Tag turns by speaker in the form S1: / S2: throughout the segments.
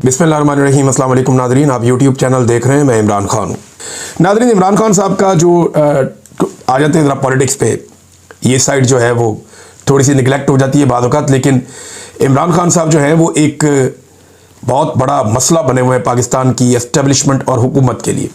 S1: बिस्मिल्लाहिर्रहमानिर्रहीम। अस्सलाम वालेकुम नादरीन, आप यूट्यूब चैनल देख रहे हैं, मैं इमरान खान हूँ। नादरीन, इमरान खान साहब का जो आ जाते हैं ज़रा पॉलिटिक्स पे, ये साइड जो है वो थोड़ी सी निगलेक्ट हो जाती है बाद वक़्त, लेकिन इमरान खान साहब जो है वो एक बहुत बड़ा मसला बने हुए हैं पाकिस्तान की एस्टेब्लिशमेंट और हुकूमत के लिए।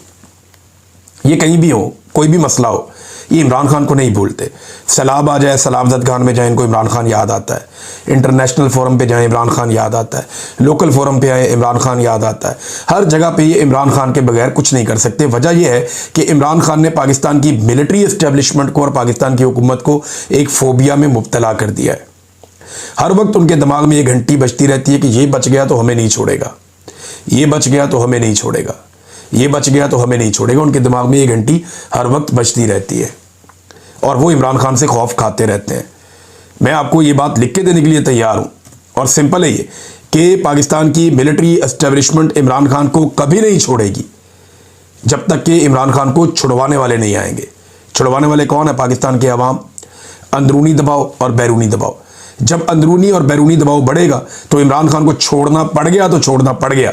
S1: ये कहीं भी हो, कोई भी मसला हो, ये इमरान खान को नहीं भूलते। सैलाब आ जाए, सलामत खान में जाए, इनको इमरान खान याद आता है। इंटरनेशनल फोरम पे जाए, इमरान खान याद आता है। लोकल फोरम पे आए, इमरान खान याद आता है। हर जगह पे ये इमरान खान के बगैर कुछ नहीं कर सकते। वजह यह है कि इमरान खान ने पाकिस्तान की मिलिट्री इस्टेब्लिशमेंट को और पाकिस्तान की हुकूमत को एक फोबिया में मुब्तला कर दिया है। हर वक्त उनके दिमाग में ये घंटी बजती रहती है कि ये बच गया तो हमें नहीं छोड़ेगा, ये बच गया तो हमें नहीं छोड़ेगा, ये बच गया तो हमें नहीं छोड़ेगा। उनके दिमाग में ये घंटी हर वक्त बजती रहती है और वो इमरान खान से खौफ खाते रहते हैं। मैं आपको ये बात लिख के देने के लिए तैयार हूँ, और सिंपल है ये कि पाकिस्तान की मिलिट्री एस्टेब्लिशमेंट इमरान खान को कभी नहीं छोड़ेगी जब तक कि इमरान खान को छुड़वाने वाले नहीं आएंगे। छुड़वाने वाले कौन है? पाकिस्तान के अवाम। अंदरूनी दबाव और बैरूनी दबाव। जब अंदरूनी और बैरूनी दबाव बढ़ेगा तो इमरान खान को छोड़ना पड़ गया तो छोड़ना पड़ गया,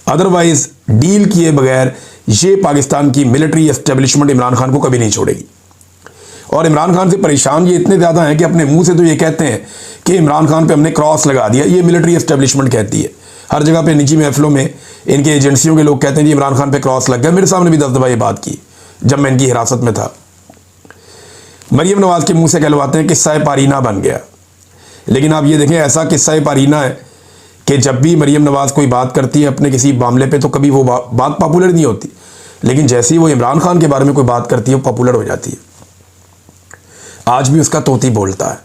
S1: अदरवाइज डील किए बगैर ये पाकिस्तान की मिलिट्री एस्टेब्लिशमेंट इमरान खान को कभी नहीं छोड़ेगी। और इमरान खान से परेशान ये इतने ज़्यादा हैं कि अपने मुंह से तो ये कहते हैं कि इमरान खान पे हमने क्रॉस लगा दिया। ये मिलिट्री एस्टेब्लिशमेंट कहती है। हर जगह पे निजी महफिलों में इनके एजेंसियों के लोग कहते हैं कि इमरान खान पे क्रॉस लग गया। मेरे सामने भी 10 दफ़ा ये बात की जब मैं इनकी हिरासत में था। मरीम नवाज के मुंह से कहलवाते हैं किस्सा पारीना बन गया। लेकिन आप ये देखें, ऐसा किस्सा पारीना है कि जब भी मरीम नवाज कोई बात करती है अपने किसी मामले पे तो कभी वो बात पॉपुलर नहीं होती, लेकिन जैसे ही वो इमरान खान के बारे में कोई बात करती है वो पॉपुलर हो जाती है। आज भी उसका तोती बोलता है।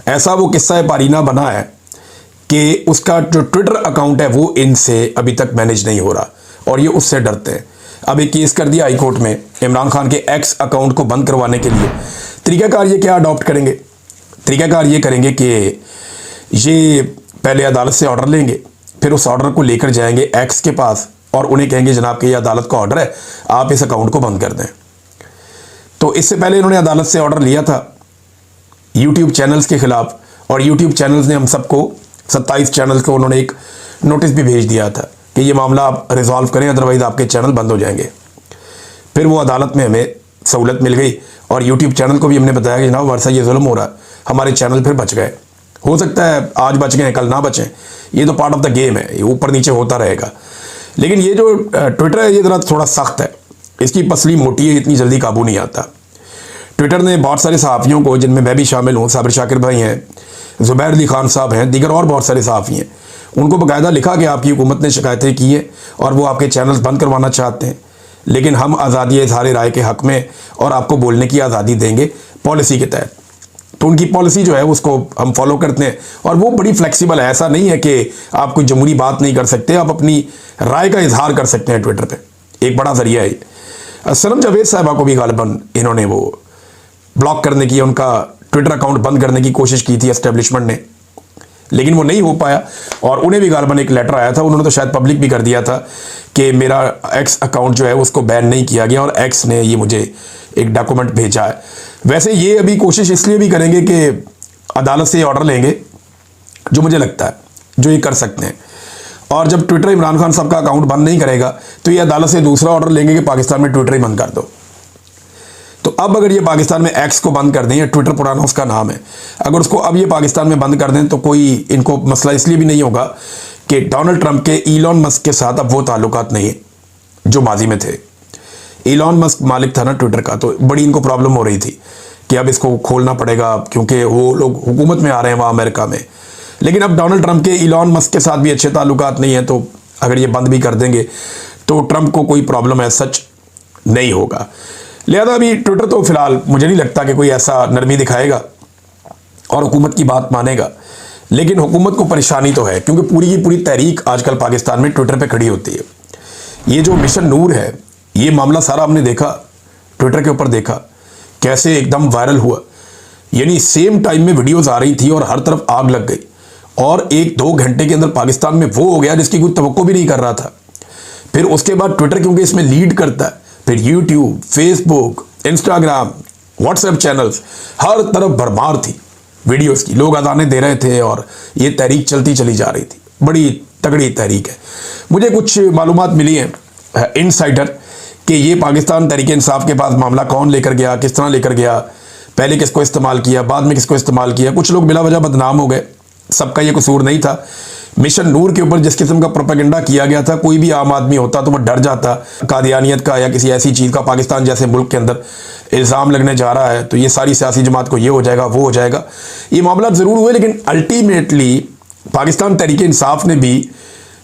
S1: ऐसा वो किस्सा पारीना बना है कि उसका जो ट्विटर अकाउंट है वो इनसे अभी तक मैनेज नहीं हो रहा और ये उससे डरते हैं। अब एक केस कर दिया हाई कोर्ट में इमरान खान के एक्स अकाउंट को बंद करवाने के लिए। तरीकाकार ये क्या अडॉप्ट करेंगे? तरीकाकार ये करेंगे कि ये पहले अदालत से ऑर्डर लेंगे, फिर उस ऑर्डर को लेकर जाएंगे एक्स के पास और उन्हें कहेंगे जनाब कि ये अदालत का ऑर्डर है, आप इस अकाउंट को बंद कर दें। तो इससे पहले इन्होंने अदालत से ऑर्डर लिया था यूट्यूब चैनल्स के खिलाफ, और यूट्यूब चैनल्स ने हम सबको 27 चैनल्स को उन्होंने एक नोटिस भी भेज दिया था कि ये मामला आप रिजॉल्व करें, अदरवाइज आपके चैनल बंद हो जाएंगे। फिर वो अदालत में हमें सहूलत मिल गई और यूट्यूब चैनल को भी हमने बताया कि जनाब वर्षा ये जुल्म हो रहा है, हमारे चैनल फिर बच गए। हो सकता है आज बच गए कल ना बचें, ये तो पार्ट ऑफ द गेम है, ये ऊपर नीचे होता रहेगा। लेकिन ये जो ट्विटर है ये ज़रा थोड़ा सख्त है, इसकी पसली मोटी है, इतनी जल्दी काबू नहीं आता। ट्विटर ने बहुत सारे सहाफ़ियों को, जिनमें मैं भी शामिल हूँ, साबिर शाकिर भाई हैं, ज़ुबैर अली खान साहब हैं, दीगर और बहुत सारे सहाफ़ी हैं, उनको बाकायदा लिखा कि आपकी हुकूमत ने शिकायतें की हैं और वो आपके चैनल्स बंद करवाना चाहते हैं, लेकिन हम आज़ादी इज़हार राय के हक़ में और आपको बोलने की आज़ादी देंगे पॉलिसी के तहत। तो उनकी पॉलिसी जो है उसको हम फॉलो करते हैं और वो बड़ी फ्लेक्सिबल है। ऐसा नहीं है कि आप कोई जमहूरी बात नहीं कर सकते, आप अपनी राय का इजहार कर सकते हैं ट्विटर पे। एक बड़ा ज़रिया है। सनम जावेद साहिबा को भी गालिबन इन्होंने वो ब्लॉक करने की, उनका ट्विटर अकाउंट बंद करने की कोशिश की थी एस्टेब्लिशमेंट ने, लेकिन वो नहीं हो पाया और उन्हें भी गालिबन एक लेटर आया था, उन्होंने तो शायद पब्लिक भी कर दिया था कि मेरा एक्स अकाउंट जो है उसको बैन नहीं किया गया और एक्स ने ये मुझे एक डॉक्यूमेंट भेजा है। वैसे ये अभी कोशिश इसलिए भी करेंगे कि अदालत से ऑर्डर लेंगे, जो मुझे लगता है जो ये कर सकते हैं। और जब ट्विटर इमरान खान साहब का अकाउंट बंद नहीं करेगा तो ये अदालत से दूसरा ऑर्डर लेंगे कि पाकिस्तान में ट्विटर ही बंद कर दो। तो अब अगर ये पाकिस्तान में एक्स को बंद कर दें, या ट्विटर पुराना उसका नाम है, अगर उसको अब ये पाकिस्तान में बंद कर दें तो कोई इनको मसला इसलिए भी नहीं होगा कि डोनाल्ड ट्रंप के इलॉन मस्क के साथ अब वो ताल्लुकात नहीं है जो माजी में थे। इलॉन मस्क मालिक था ना ट्विटर का, तो बड़ी इनको प्रॉब्लम हो रही थी कि अब इसको खोलना पड़ेगा क्योंकि वो लोग हुकूमत में आ रहे हैं वहाँ अमेरिका में। लेकिन अब डोनाल्ड ट्रंप के इलॉन मस्क के साथ भी अच्छे ताल्लुकात नहीं है, तो अगर ये बंद भी कर देंगे तो ट्रंप को कोई प्रॉब्लम है सच नहीं होगा। लिहाजा अभी ट्विटर तो फिलहाल मुझे नहीं लगता कि कोई ऐसा नरमी दिखाएगा और हुकूमत की बात मानेगा, लेकिन हुकूमत को परेशानी तो है क्योंकि पूरी की पूरी तहरीक आजकल पाकिस्तान में ट्विटर पे खड़ी होती है। ये जो मिशन नूर है, ये मामला सारा हमने देखा, ट्विटर के ऊपर देखा कैसे एकदम वायरल हुआ, यानी सेम टाइम में वीडियोस आ रही थी और हर तरफ आग लग गई और 1-2 घंटे के अंदर पाकिस्तान में वो हो गया जिसकी कोई तवक्को भी नहीं कर रहा था। फिर उसके बाद ट्विटर क्योंकि इसमें लीड करता है, फिर YouTube, Facebook, Instagram, WhatsApp channels, हर तरफ भरमार थी वीडियोस की, लोग अजानें दे रहे थे और ये तहरीक चलती चली जा रही थी। बड़ी तगड़ी तहरीक है। मुझे कुछ मालूमात मिली हैं इनसाइडर कि ये पाकिस्तान तहरीक इंसाफ के पास मामला कौन लेकर गया, किस तरह लेकर गया, पहले किसको इस्तेमाल किया, बाद में किसको इस्तेमाल किया। कुछ लोग बिला वजह बदनाम हो गए, सबका ये कसूर नहीं था। मिशन नूर के ऊपर जिस किस्म का प्रोपेगेंडा किया गया था, कोई भी आम आदमी होता तो वह डर जाता। कादियानियत का या किसी ऐसी चीज़ का पाकिस्तान जैसे मुल्क के अंदर इल्ज़ाम लगने जा रहा है तो ये सारी सियासी जमात को ये हो जाएगा, वो हो जाएगा। ये मामला ज़रूर हुए, लेकिन अल्टीमेटली पाकिस्तान तहरीक इंसाफ ने भी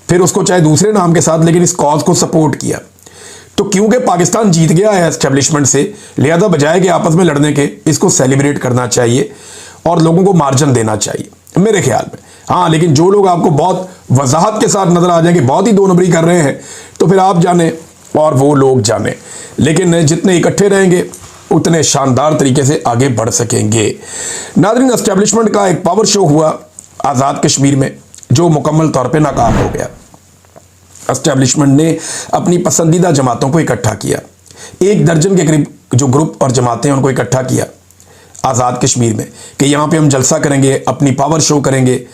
S1: फिर उसको चाहे दूसरे नाम के साथ, लेकिन इस कॉज को सपोर्ट किया। तो क्योंकि पाकिस्तान जीत गया है एस्टेब्लिशमेंट से, लिहाजा बजाय के आपस में लड़ने के इसको सेलिब्रेट करना चाहिए और लोगों को मार्जिन देना चाहिए मेरे ख्याल में। हाँ, लेकिन जो लोग आपको बहुत वजाहत के साथ नजर आ जाएंगे बहुत ही दो नंबरी कर रहे हैं, तो फिर आप जाने और वो लोग जाने। लेकिन जितने इकट्ठे रहेंगे उतने शानदार तरीके से आगे बढ़ सकेंगे। नाज़रीन, एस्टेब्लिशमेंट का एक पावर शो हुआ आज़ाद कश्मीर में जो मुकम्मल तौर पे नाकाम हो गया। एस्टेब्लिशमेंट ने अपनी पसंदीदा जमातों को इकट्ठा किया, 1 दर्जन के करीब जो ग्रुप और जमातें उनको इकट्ठा किया आज़ाद कश्मीर में कि यहाँ पे हम जलसा करेंगे, अपनी पावर शो करेंगे।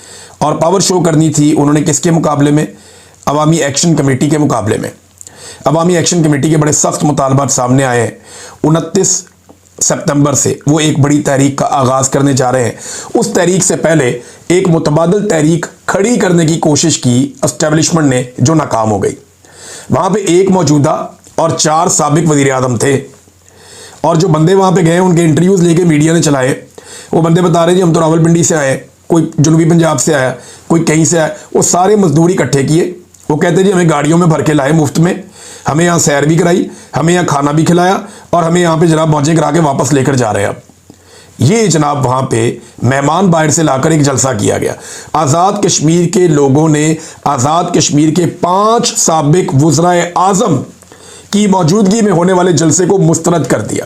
S1: और पावर शो करनी थी उन्होंने किसके मुकाबले में? अवामी एक्शन कमेटी के मुकाबले में। अवामी एक्शन कमेटी के बड़े सख्त मुतालबात सामने आए हैं। 29 सितंबर से वो एक बड़ी तहरीक का आगाज़ करने जा रहे हैं। उस तहरीक से पहले एक मुतबादल तहरीक खड़ी करने की कोशिश की एस्टेब्लिशमेंट ने, जो नाकाम हो गई। वहाँ पे एक मौजूदा और 4 साबिक वज़ीर आज़म थे, और जो बंदे वहाँ पे गए उनके इंटरव्यूज़ लेके मीडिया ने चलाए। वो बंदे बता रहे जी हम तो रावलपिंडी से आए, कोई जनूबी पंजाब से आया, कोई कहीं से आया। वो सारे मजदूर इकट्ठे किए। वो कहते जी हमें गाड़ियों में भर के लाए मुफ्त में, हमें यहाँ सैर भी कराई, हमें यहाँ खाना भी खिलाया और हमें यहाँ पे जनाब मौजें करा के वापस लेकर जा रहे हैं। अब ये जनाब वहाँ पे मेहमान बाहर से लाकर एक जलसा किया गया। आज़ाद कश्मीर के लोगों ने आज़ाद कश्मीर के 5 साबिक वज़राए आज़म की मौजूदगी में होने वाले जलसे को मुस्तरद कर दिया।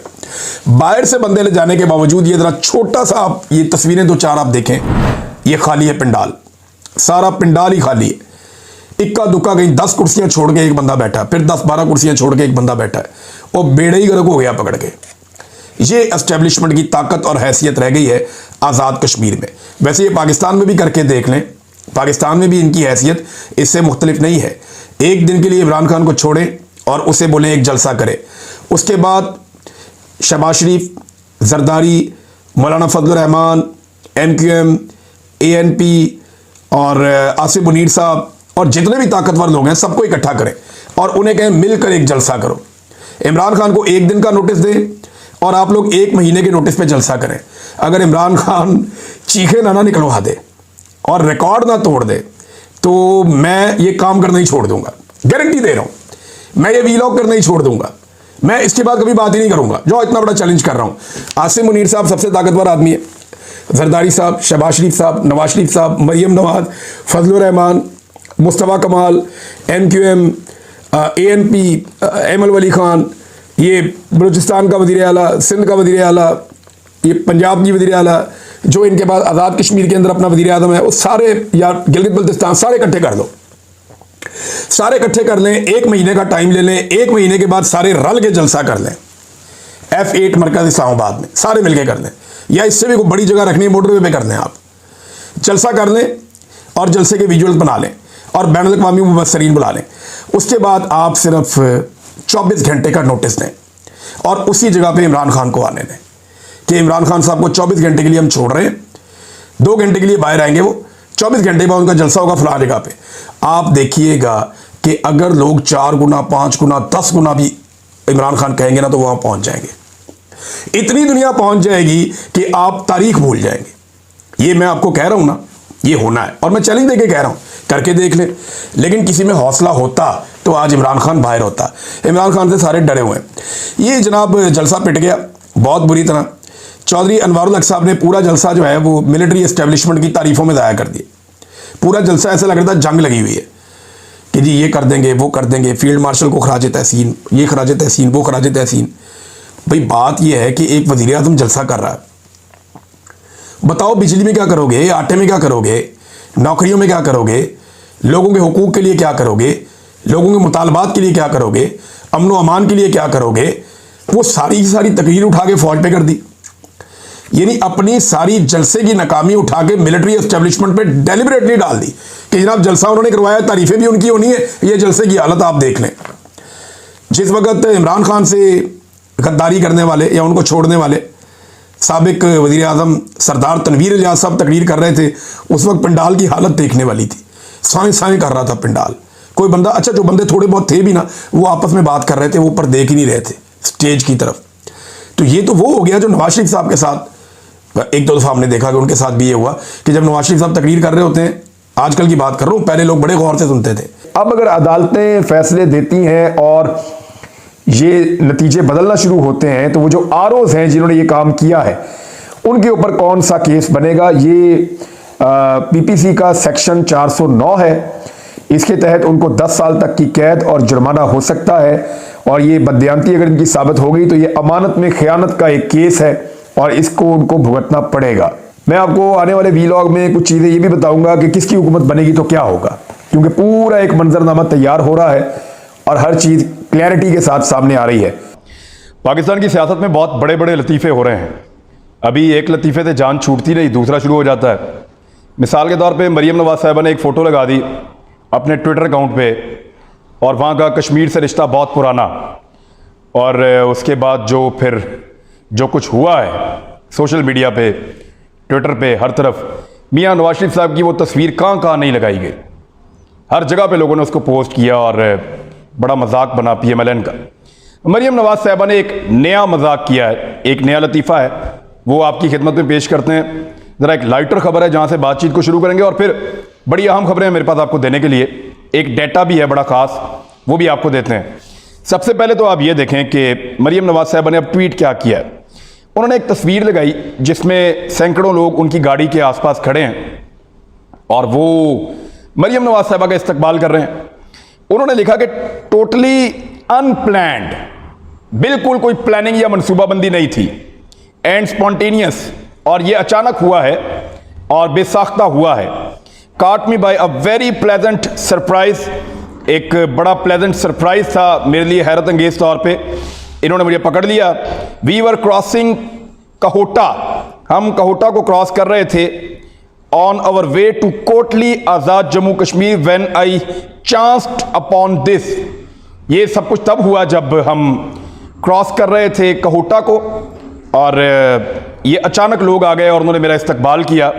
S1: बाहर से बंदे ले जाने के बावजूद ये जरा छोटा सा, आप ये तस्वीरें 2-4 आप देखें, ये खाली है पंडाल, सारा पंडाल ही खाली है। इक्का दुक्का कहीं 10 कुर्सियां छोड़ के एक बंदा बैठा है, फिर 10-12 कुर्सियां छोड़ के एक बंदा बैठा है, और बेड़े ही गर्क हो गया पकड़ के। ये एस्टेब्लिशमेंट की ताकत और हैसियत रह गई है आज़ाद कश्मीर में। वैसे ये पाकिस्तान में भी करके देख लें, पाकिस्तान में भी इनकी हैसियत इससे मुख्तलिफ नहीं है। एक दिन के लिए इमरान खान को छोड़ें और उसे बोले एक जलसा करे, उसके बाद शहबाज शरीफ, जरदारी, मौलाना फजल रहमान, MQM, ANP और आसिफ मुनीर साहब और जितने भी ताकतवर लोग हैं सबको इकट्ठा करें और उन्हें कहें मिलकर एक जलसा करो। इमरान खान को 1 दिन का नोटिस दें और आप लोग 1 महीने के नोटिस पे जलसा करें। अगर इमरान खान चीखे ना निकलवा दे और रिकॉर्ड ना तोड़ दे तो मैं ये काम करना ही छोड़ दूंगा, गारंटी दे रहा हूं। मैं ये वीलॉग करना ही छोड़ दूंगा, मैं इसके बाद कभी बात ही नहीं करूंगा, जो इतना बड़ा चैलेंज कर रहा हूं। आसिफ मुनीर साहब सबसे ताकतवर आदमी है, जरदारी साहब, शहबाज शरीफ साहब, नवाज शरीफ साहब, मरियम नवाज, फजल रहमान, मुस्तफ़ा कमाल, MQM, ANP, एमल वली खान, ये बलूचिस्तान का वज़ीर आला, सिंध का वज़ीर आला, ये पंजाब की वज़ीर आला, जो इनके पास आज़ाद कश्मीर के अंदर अपना वज़ीर आज़म है, वो सारे, या गिलगित बल्तिस्तान, सारे इकट्ठे कर लो, सारे इकट्ठे कर लें। 1 महीने का टाइम ले लें, 1 महीने के बाद सारे रल के जलसा कर लें F8 मरकज़ इस्लामाबाद में, सारे मिलके कर लें, या इससे भी कोई बड़ी जगह रखनी है मोटरवे पे कर लें। आप जलसा कर लें और जलसे के विजुअल बना लें और बैनुल अक़वामी मुबस्सरीन बुला लें। उसके बाद आप सिर्फ 24 घंटे का नोटिस दें और उसी जगह पे इमरान खान को आने दें कि इमरान खान साहब को 24 घंटे के लिए हम छोड़ रहे हैं, 2 घंटे के लिए बाहर आएंगे, वो 24 घंटे बाद उनका जलसा होगा फलां जगह पे। आप देखिएगा कि अगर लोग 4 गुना, 5 गुना, 10 गुना भी इमरान खान कहेंगे ना तो वहां पहुंच जाएंगे। इतनी दुनिया पहुंच जाएगी कि आप तारीख भूल जाएंगे। ये मैं आपको कह रहा हूं ना, ये होना है और मैं चैलेंज देके कह रहा हूं, करके देख लें। लेकिन किसी में हौसला होता तो आज इमरान खान बाहर होता। इमरान खान से सारे डरे हुए हैं। ये जनाब जलसा पिट गया बहुत बुरी तरह। चौधरी अनवारुल हक साहब ने पूरा जलसा जो है वो मिलिट्री एस्टेब्लिशमेंट की तारीफों में ज़ाया कर दिया। पूरा जलसा ऐसा लग रहा था जंग लगी हुई है कि जी ये कर देंगे, वो कर देंगे, फील्ड मार्शल को खराज तहसीन, ये खराज तहसीन, वो खराज तहसीन। भाई बात यह है कि एक वज़ीर आज़म जलसा कर रहा है, बताओ बिजली में क्या करोगे, आटे में क्या करोगे, नौकरियों में क्या करोगे, लोगों के हुकूक के लिए क्या करोगे, लोगों के मुतालबात के लिए क्या करोगे, अमन व अमान के लिए क्या करोगे। वो सारी की सारी तकरीर उठा के फौज पे कर दी, यानी अपनी सारी जलसे की नाकामी उठा के मिलिट्री एस्टेब्लिशमेंट पे डेलिबरेटली डाल दी कि जनाब जलसा उन्होंने करवाया, तारीफें भी उनकी होनी है, ये जलसे की हालत आप देख लें। जिस वक्त इमरान खान से गद्दारी करने वाले या उनको छोड़ने वाले साबिक वज़ीर आज़म सरदार तनवीर इलियास साहब तकरीर कर रहे थे, उस वक्त पंडाल की हालत देखने वाली थी। साएं साएं कर रहा था पंडाल। कोई बंदा, अच्छा जो बंदे थोड़े बहुत थे भी ना, वो आपस में बात कर रहे थे, वो ऊपर देख ही नहीं रहे थे स्टेज की तरफ। तो ये तो वो हो गया जो नवाज शरीफ साहब के साथ एक दो दफ़ा हमने देखा कि उनके साथ भी ये हुआ कि जब नवाज शरीफ साहब तकरीर कर रहे होते हैं, आजकल की बात कर रहा हूँ, पहले लोग बड़े गौर से सुनते थे।
S2: अब अगर अदालतें फैसले देती हैं और ये नतीजे बदलना शुरू होते हैं, तो वो जो आरओज़ हैं जिन्होंने ये काम किया है, उनके ऊपर कौन सा केस बनेगा। ये पीपीसी का सेक्शन 409 है। इसके तहत उनको 10 साल तक की कैद और जुर्माना हो सकता है, और ये बददियानती अगर इनकी साबित हो गई तो ये अमानत में खयानत का एक केस है और इसको उनको भुगतना पड़ेगा। मैं आपको आने वाले वीलॉग में कुछ चीज़ें ये भी बताऊंगा कि किसकी हुकूमत बनेगी तो क्या होगा, क्योंकि पूरा एक मंजरनामा तैयार हो रहा है और हर चीज़ क्लैरिटी के साथ सामने आ रही है।
S3: पाकिस्तान की सियासत में बहुत बड़े बड़े लतीफ़े हो रहे हैं। अभी एक लतीफ़े से जान छूटती नहीं, दूसरा शुरू हो जाता है। मिसाल के तौर पे मरीम नवाज साहिबा ने एक फ़ोटो लगा दी अपने ट्विटर अकाउंट पे, और वहाँ का कश्मीर से रिश्ता बहुत पुराना, और उसके बाद जो कुछ हुआ है सोशल मीडिया पे, ट्विटर पे, हर तरफ मियाँ नवाज शरीफ साहब की वो तस्वीर कहाँ कहाँ नहीं लगाई गई। हर जगह पे लोगों ने उसको पोस्ट किया और बड़ा मजाक बना PMLN का। मरीम नवाज साहिबा ने एक नया मजाक किया है, एक नया लतीफ़ा है, वो आपकी खिदमत में पेश करते हैं। ज़रा एक लाइटर खबर है जहाँ से बातचीत को शुरू करेंगे, और फिर बड़ी अहम खबरें हैं मेरे पास आपको देने के लिए। एक डेटा भी है बड़ा ख़ास, वो भी आपको देते हैं। सबसे पहले तो आप ये देखें कि मरीम नवाज साहिबा ने अब ट्वीट क्या किया है। उन्होंने एक तस्वीर लगाई जिसमें सैकड़ों लोग उनकी गाड़ी के आसपास खड़े हैं और वो मरीम नवाज साहिबा का इस्तकबाल कर रहे हैं। उन्होंने लिखा कि टोटली अनप्लैंड, बिल्कुल कोई प्लानिंग या मनसूबाबंदी नहीं थी, एंड स्पॉन्टेनियस, और ये अचानक हुआ है और बेसाख्ता हुआ है। Caught me by a very pleasant surprise, एक बड़ा प्लेजेंट सरप्राइज था मेरे लिए, हैरत अंगेज तौर पे इन्होंने मुझे पकड़ लिया। वी वर क्रॉसिंग कहोटा, हम कहोटा को क्रॉस कर रहे थे, on our way to Kotli Azad Jammu Kashmir when I chanced upon this. ये सब कुछ तब हुआ जब हम क्रॉस कर रहे थे कहोटा को, और ये अचानक लोग आ गए और उन्होंने मेरा इस्तकबाल किया।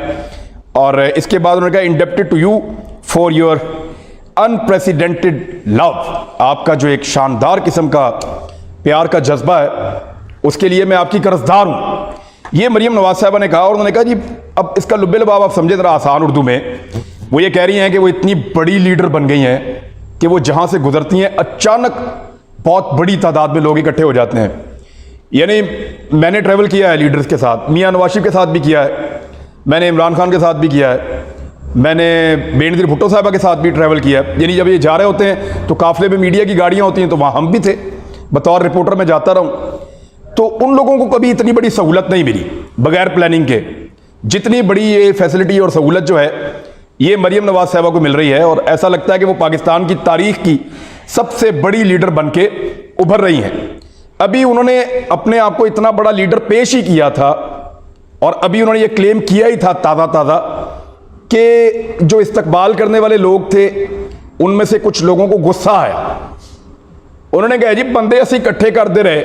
S3: और इसके बाद उन्होंने कहा indebted to you for your unprecedented love, आपका जो एक शानदार किस्म का प्यार का जज्बा है उसके लिए मैं आपकी कर्जदार हूं। ये मरीम नवाज साहिबा ने कहा, और उन्होंने कहा जी अब इसका लुब्बे लबाब आप समझे ज़रा आसान उर्दू में। वो ये कह रही हैं कि वो इतनी बड़ी लीडर बन गई हैं कि वो जहां से गुजरती हैं अचानक बहुत बड़ी तादाद में लोग इकट्ठे हो जाते हैं। यानी मैंने ट्रैवल किया है लीडर्स के साथ, मियाँ नवाज शरीफ के साथ भी किया है, मैंने इमरान खान के साथ भी किया है, मैंने बेनज़ीर भुट्टो साहिबा के साथ भी ट्रैवल किया है। यानी जब ये जा रहे होते हैं तो काफ़िले में मीडिया की गाड़ियाँ होती हैं, तो वहाँ हम भी थे, बतौर रिपोर्टर में जाता रहूँ। तो उन लोगों को कभी इतनी बड़ी सहूलत नहीं मिली बगैर प्लानिंग के, जितनी बड़ी ये फैसिलिटी और सहूलत जो है ये मरीम नवाज साहिबा को मिल रही है। और ऐसा लगता है कि वो पाकिस्तान की तारीख की सबसे बड़ी लीडर बन के उभर रही हैं। अभी उन्होंने अपने आप को इतना बड़ा लीडर पेश ही किया था, और अभी उन्होंने ये क्लेम किया ही था ताज़ा ताज़ा कि जो इस्तकबाल करने वाले लोग थे उनमें से कुछ लोगों को गुस्सा आया। उन्होंने कहा जी बंदे ऐसे इकट्ठे करते रहे,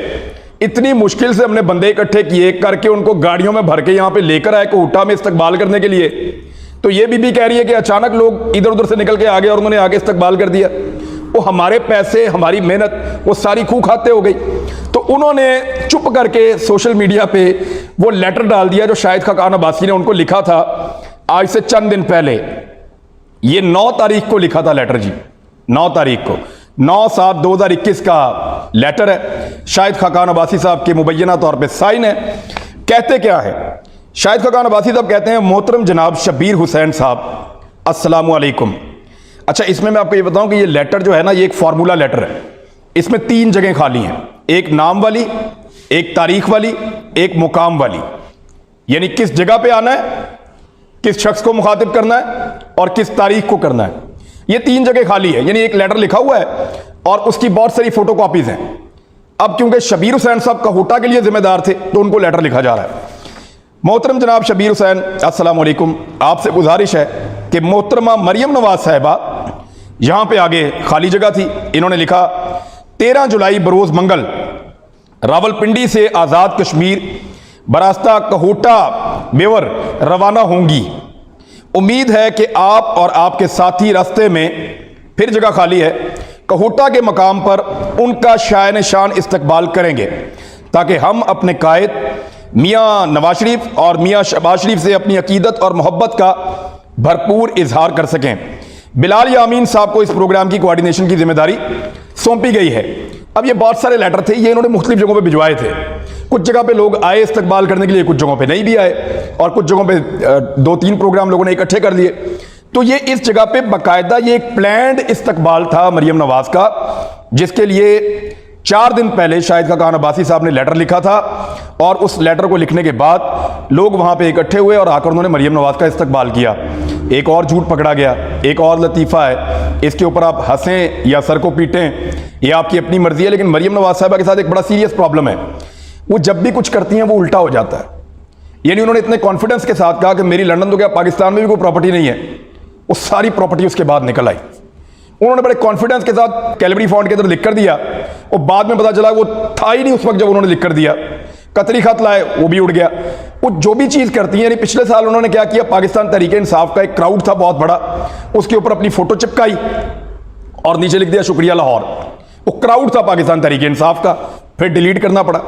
S3: इतनी मुश्किल से हमने बंदे इकट्ठे किए, करके उनको गाड़ियों में भर के यहाँ पे लेकर आए कोटा में इस्तकबाल करने के लिए। तो ये बीबी कह रही है कि अचानक लोग इधर उधर से निकल के आ गए और उन्होंने आगे इस्तकबाल कर दिया। वो हमारे पैसे, हमारी मेहनत, वो सारी खूह खाते हो गई। तो उन्होंने चुप करके सोशल मीडिया पे वो लेटर डाल दिया जो शाहिद खाकान अब्बासी ने उनको लिखा था आज से चंद दिन पहले। ये 9 तारीख को लिखा था लेटर जी, 9 तारीख को, 9/7/2021 का लेटर है। शाहिद खाकान अब्बासी साहब के मुबैना तौर पे साइन है। कहते क्या है शाहिद खाकान अब्बासी साहब कहते हैं, मोहतरम जनाब शब्बीर हुसैन साहब अस्सलामु अलैकुम। अच्छा, इसमें मैं आपको ये बताऊं कि ये लेटर जो है ना, ये एक फार्मूला लेटर है। इसमें 3 जगह खाली हैं, एक नाम वाली, एक तारीख वाली, एक मुकाम वाली। यानी किस जगह पे आना है, किस शख्स को मुखातिब करना है और किस तारीख को करना है, ये 3 जगह खाली है। यानी एक लेटर लिखा हुआ है और उसकी बहुत सारी फोटो कॉपीज हैं। अब क्योंकि शब्बीर हुसैन साहब कहोटा के लिए जिम्मेदार थे तो उनको लेटर लिखा जा रहा है। मोहतरम जनाब शब्बीर हुसैन अस्सलाम वालेकुम, आपसे गुजारिश है कि मोहतरमा मरियम नवाज साहिबा, यहां पे आगे खाली जगह थी, इन्होंने लिखा 13 जुलाई बरोज मंगल रावलपिंडी से आज़ाद कश्मीर बरास्ता कहोटा बेवर रवाना होंगी। उम्मीद है कि आप और आपके साथी रास्ते में, फिर जगह खाली है, कहोटा के मकाम पर उनका शान शान इस्तकबाल करेंगे ताकि हम अपने कायद मियाँ नवाज शरीफ और मियाँ शहबाज शरीफ से अपनी अकीदत और मोहब्बत का भरपूर इजहार कर सकें। बिलाल यामीन साहब को इस प्रोग्राम की कोऑर्डिनेशन की जिम्मेदारी सौंपी गई है। अब ये बहुत सारे लेटर थे, ये इन्होंने मुख्तलिफ जगहों पे भिजवाए थे। कुछ जगह पे लोग आए इस्तकबाल करने के लिए, कुछ जगहों पे नहीं भी आए, और कुछ जगहों पे 2-3 प्रोग्राम लोगों ने इकट्ठे कर लिए। तो ये इस जगह पे बाकायदा ये एक प्लान्ड इस्तकबाल था मरियम नवाज का, जिसके लिए 4 दिन पहले शाहिद खान अब्बासी साहब ने लेटर लिखा था, और उस लेटर को लिखने के बाद लोग वहां पे इकट्ठे हुए और आकर उन्होंने मरियम नवाज का इस्तकबाल किया। एक और झूठ पकड़ा गया, एक और लतीफ़ा है, इसके ऊपर आप हंसें या सर को पीटें, ये आपकी अपनी मर्जी है, लेकिन मरियम नवाज साहिबा के साथ एक बड़ा सीरियस प्रॉब्लम है। वो जब भी कुछ करती हैं वो उल्टा हो जाता है। यानी उन्होंने इतने कॉन्फिडेंस के साथ कहा कि मेरी लंदन तो क्या पाकिस्तान में भी कोई प्रॉपर्टी नहीं है, वो सारी प्रॉपर्टी उसके बाद निकल आई। उन्होंने बड़े कॉन्फिडेंस के साथ कैलबरी फॉन्ट के अंदर लिख कर दिया, और बाद में पता चला वो था ही नहीं उस वक्त जब उन्होंने लिख कर दिया। कतरी खत लाए, वो भी उड़ गया। वो जो भी चीज़ करती है, यानी पिछले साल उन्होंने क्या किया, पाकिस्तान तहरीक इंसाफ का एक क्राउड था बहुत बड़ा, उसके ऊपर अपनी फोटो चिपकाई और नीचे लिख दिया शुक्रिया लाहौर। वो क्राउड था पाकिस्तान तहरीक इंसाफ का, फिर डिलीट करना पड़ा।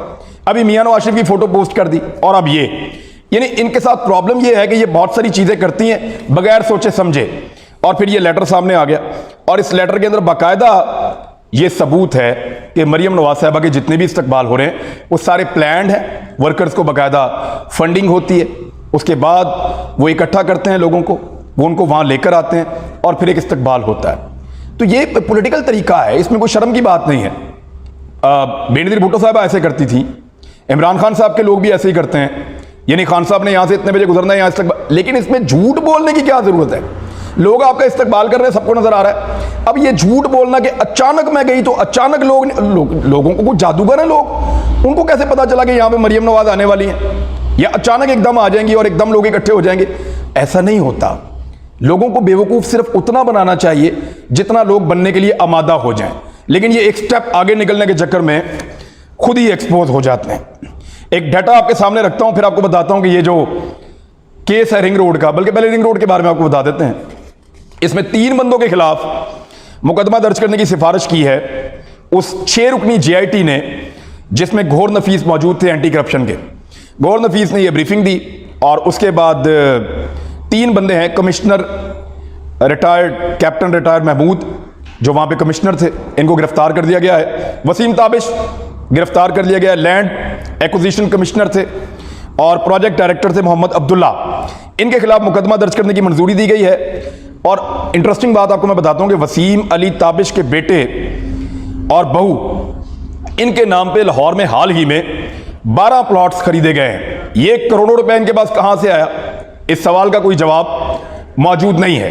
S3: अभी मियां नवाज शरीफ की फोटो पोस्ट कर दी, और अब ये, यानी इनके साथ प्रॉब्लम ये है कि ये बहुत सारी चीज़ें करती हैं बगैर सोचे समझे। और फिर ये लेटर सामने आ गया, और इस लेटर के अंदर बाकायदा ये सबूत है कि मरियम नवाज साहिबा के जितने भी इस्तकबाल हो रहे हैं वो सारे प्लान्ड हैं। वर्कर्स को बाकायदा फंडिंग होती है, उसके बाद वो इकट्ठा करते हैं लोगों को, वो उनको वहाँ लेकर आते हैं, और फिर एक इस्तकबाल होता है। तो ये पॉलिटिकल तरीका है, इसमें कोई शर्म की बात नहीं है। बेनज़ीर भुट्टो साहबा ऐसे करती थी, इमरान खान साहब के लोग भी ऐसे ही करते हैं। यानी खान साहब ने यहाँ से इतने बजे गुजरना है, यहाँ इस्तकबाल, लेकिन इसमें झूठ बोलने की क्या ज़रूरत है? लोग आपका इस्तकबाल कर रहे हैं, सबको नजर आ रहा है। अब ये झूठ बोलना कि अचानक मैं गई तो अचानक लोगों को कुछ जादूगर है लोग, उनको कैसे पता चला कि यहाँ पे मरियम नवाज आने वाली हैं, या अचानक एकदम आ जाएंगी और एकदम लोग इकट्ठे हो जाएंगे? ऐसा नहीं होता। लोगों को बेवकूफ़ सिर्फ उतना बनाना चाहिए जितना लोग बनने के लिए आमादा हो जाएं, लेकिन ये एक स्टेप आगे निकलने के चक्कर में खुद ही एक्सपोज हो जाते हैं। एक डाटा आपके सामने रखता हूं, फिर आपको बताता हूं कि ये जो केस है रिंग रोड का, बल्कि पहले रिंग रोड के बारे में आपको बता देते हैं। इसमें 3 बंदों के खिलाफ मुकदमा दर्ज करने की सिफारिश की है उस 6 रुकनी JIT ने, जिसमें गौहर नफीस मौजूद थे एंटी करप्शन के। गौहर नफीस ने यह ब्रीफिंग दी, और उसके बाद 3 बंदे हैं, commissioner retired, captain retired Mahmood जो वहां पे कमिश्नर थे, इनको गिरफ्तार कर दिया गया है। वसीम ताबिश गिरफ्तार कर लिया गया, लैंड एक्विजिशन कमिश्नर थे, और प्रोजेक्ट डायरेक्टर थे मोहम्मद अब्दुल्ला। इनके खिलाफ मुकदमा दर्ज करने की मंजूरी दी गई है। और इंटरेस्टिंग बात आपको मैं बताता हूं कि वसीम अली ताबिश के बेटे और बहू, इनके नाम पे लाहौर में हाल ही में 12 प्लॉट्स खरीदे गए हैं। ये करोड़ों रुपए इनके पास कहां से आया, इस सवाल का कोई जवाब मौजूद नहीं है।